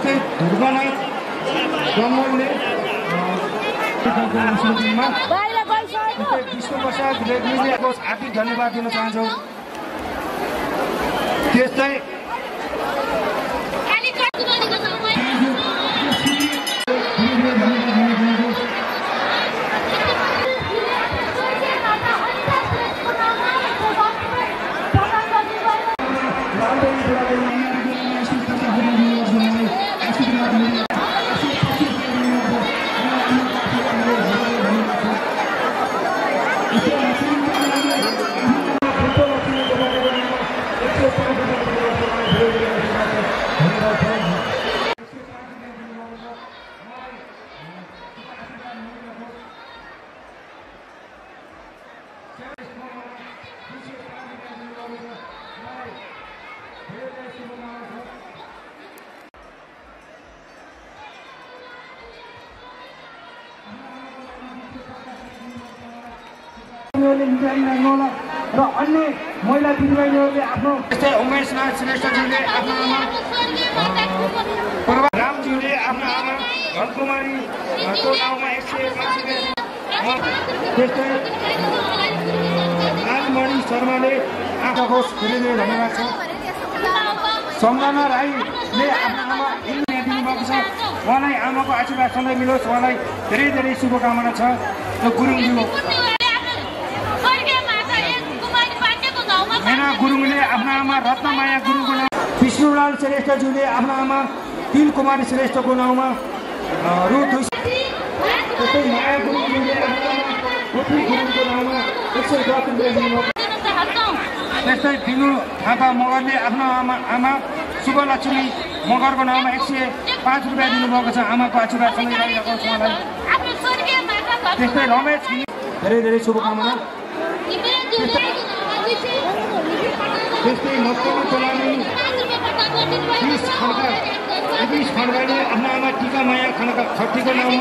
त्यस्तै ध्रुवनाथ कमलले विष्णुप्रसाद रेग्मीले हार्दिक धन्यवाद दिन चाहन्छौँ। त्यस्तै र अन्य महिला दिदीबहिनीहरूले आफ्नो जस्तै उमेशनाथ श्रेष्ठज्यूले आफ्नो आमा रामज्यूले आफ्नो आमा घरकुमारीको नाउँमा 105 त्यस्तै आनमणि शर्माले आँखा होस् धेरै धन्यवाद छ। सम्झना राईले आफ्नो आमा दिनुभएको छ, उहाँलाई आमाको आशीर्वाद सधैँ मिलोस्, उहाँलाई धेरै धेरै शुभकामना छ। र गुरुङज्यू मेना गुरुङले आफ्नो आमा रत्नमाया गुरुङको नाम, विष्णुलाल श्रेष्ठज्यूले आफ्नो आमा तिल कुमारी श्रेष्ठको नाउँमा त्यस्तै माया गुरुङले आफ्नो आमा पोथी गुरुङको नाउँमा 110 रुपियाँ दिनुभएको। त्यस्तै दिनु थापा मगरले आफ्नो आमा शुभलक्ष्मी मगरको नाउँमा 105 रुपियाँ दिनुभएको छ। आमाको आशीर्वाद सधैँ रहिरहेको छ उहाँलाई। त्यस्तै रमेश धेरै धेरै शुभकामना। त्यस्तै मक्कम चलानी 20 खड्काले आफ्नो आमा टिका माया खड्काको नाउँमा